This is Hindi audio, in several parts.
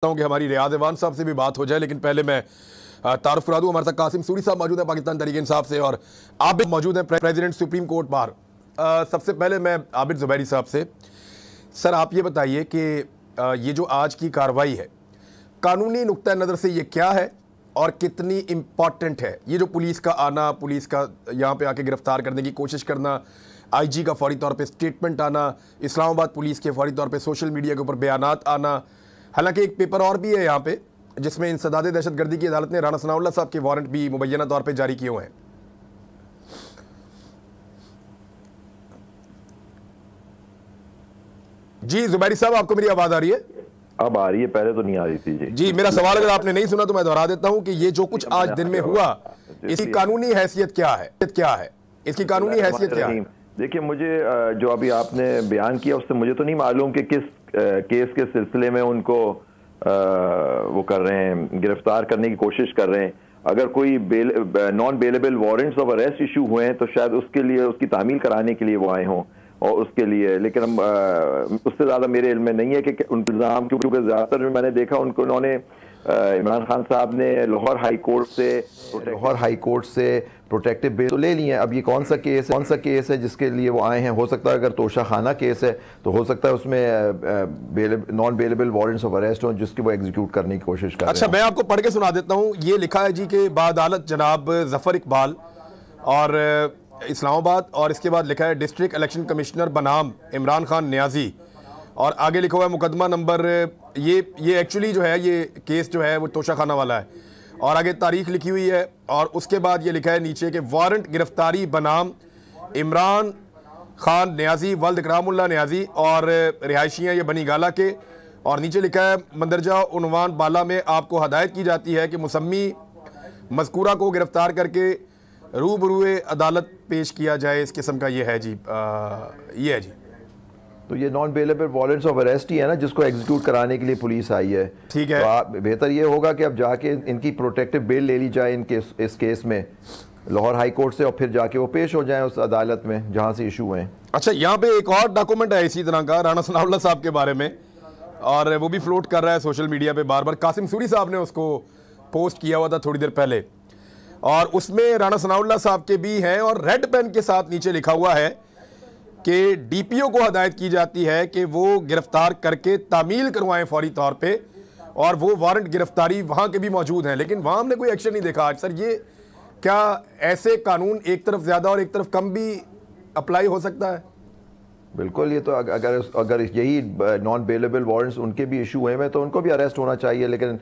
हूं कि हमारी रियाज अवान साहब से भी बात हो जाए, लेकिन पहले मैं तारुफ करा दूं। हमारे साथ कासिम सूरी साहब मौजूद हैं पाकिस्तान तहरीक इंसाफ से, और आबिद मौजूद हैं, प्रेसिडेंट सुप्रीम कोर्ट बार। सबसे पहले मैं आबिद ज़ुबैरी साहब से, सर आप ये बताइए कि ये जो आज की कार्रवाई है, कानूनी नुक्ता नज़र से ये क्या है और कितनी इम्पॉर्टेंट है? ये जो पुलिस का आना, पुलिस का यहाँ पे आके गिरफ्तार करने की कोशिश करना, IG का फौरी तौर पे स्टेटमेंट आना, इस्लामाबाद पुलिस के फौरी तौर पे सोशल मीडिया के ऊपर बयानात आना। हालांकि एक पेपर और भी है यहाँ पे जिसमें इंसदाद दहशतगर्दी की अदालत ने राना सनाउल्लाह साहब के वारंट भी मुबैना तौर पे जारी किए हुए हैं। जी ज़ुबैरी साहब, आपको मेरी आवाज़ आ रही है? अब आ रही है, पहले तो नहीं आ रही थी। जी मेरा सवाल अगर आपने नहीं सुना तो मैं दोहरा देता हूं कि ये जो कुछ आज दिन में हुआ, इसकी कानूनी हैसियत क्या है? इसकी कानूनी हैसियत क्या है? देखिए, मुझे जो अभी आपने बयान किया उससे मुझे तो नहीं मालूम कि किस केस के सिलसिले में उनको वो कर रहे हैं, गिरफ्तार करने की कोशिश कर रहे हैं। अगर कोई non bailable warrants of arrest issue हुए हैं तो शायद उसके लिए, उसकी तामील कराने के लिए वो आए हों और उसके लिए, लेकिन हम उससे ज़्यादा मेरे इल्म में नहीं है कि उन इल्ज़ाम, क्योंकि ज़्यादातर में मैंने देखा उन्होंने इमरान खान साहब ने लाहौर हाई कोर्ट से प्रोटेक्टिव बेल तो ले लिए। अब ये कौन सा केस है जिसके लिए वो आए हैं? हो सकता है अगर तोशा खाना केस है तो हो सकता है उसमें non bailable warrants of arrest हो जिसकी वो एग्जीक्यूट करने की कोशिश कर रहे हैं। अच्छा, मैं आपको पढ़ के सुना देता हूँ। ये लिखा है जी कि बाअदालत जनाब जफर इकबाल और इस्लामाबाद, और इसके बाद लिखा है डिस्ट्रिक्ट इलेक्शन कमिश्नर बनाम इमरान खान न्याजी, और आगे लिखा हुआ है मुकदमा नंबर, ये एक्चुअली जो है ये केस जो है वो तोशा खाना वाला है, और आगे तारीख लिखी हुई है, और उसके बाद ये लिखा है नीचे के वारंट गिरफ्तारी बनाम इमरान खान न्याजी वल्द इकरामुल्लाह न्याजी, और रिहायशियाँ ये बनी गाला के, और नीचे लिखा है मंदरजा उन्वान बाला में आपको हदायत की जाती है कि मुसम्मी मज़कूरा को गिरफ्तार करके रूबरूए अदालत पेश किया जाए। इस किस्म का ये है जी, ये है जी। तो ये non bailable warrants of arrest ही है ना, जिसको एग्जीक्यूट कराने के लिए पुलिस आई है। ठीक है, तो बेहतर ये होगा कि अब जाके इनकी प्रोटेक्टिव बेल ले ली जाए इस केस में लाहौर हाई कोर्ट से, और फिर जाके वो पेश हो जाए उस अदालत में जहाँ से इशू हुए। अच्छा, यहाँ पे एक और डॉक्यूमेंट है इसी तरह का राना सनाउल्लाह साहब के बारे में, और वो भी फ्लोट कर रहा है सोशल मीडिया पे बार बार। कासिम सूरी साहब ने उसको पोस्ट किया हुआ था थोड़ी देर पहले, और उसमें राना सनाउल्लाह साहब के भी हैं, और रेड पेन के साथ नीचे लिखा हुआ है कि DPO को हदायत की जाती है कि वो गिरफ्तार करके तामील करवाएं फौरी तौर पे, और वो वारंट गिरफ्तारी वहाँ के भी मौजूद हैं, लेकिन वहाँ हमने कोई एक्शन नहीं देखा आज। सर, ये क्या ऐसे कानून एक तरफ ज़्यादा और एक तरफ कम भी अप्लाई हो सकता है? बिल्कुल, ये तो अगर यही नॉन बेलेबल वारंट्स उनके भी इशू हुए हैं तो उनको भी अरेस्ट होना चाहिए, लेकिन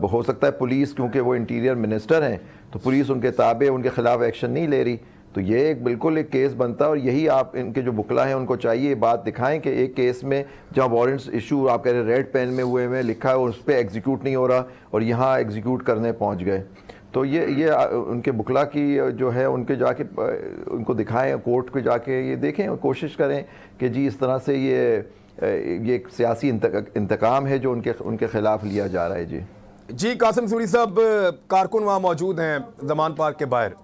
हो सकता है पुलिस, क्योंकि वो इंटीरियर मिनिस्टर हैं, तो पुलिस उनके ताबे, उनके खिलाफ एक्शन नहीं ले रही। तो ये बिल्कुल एक केस बनता है, और यही आप इनके जो बुकला हैं उनको चाहिए ये बात दिखाएं कि एक केस में जहाँ वारंट्स इशू आप कह रहे रेड पेन में हुए में लिखा है और उस पर एग्जीक्यूट नहीं हो रहा, और यहाँ एग्जीक्यूट करने पहुँच गए। तो ये उनके बुकला की जो है उनके जाके उनको दिखाएं, कोर्ट पे जाके ये देखें और कोशिश करें कि जी इस तरह से ये एक सियासी इंतकाम है जो उनके खिलाफ लिया जा रहा है। जी कासिम सूरी साहब, कारकुन वहाँ मौजूद हैं जमान पार्क के बाहर।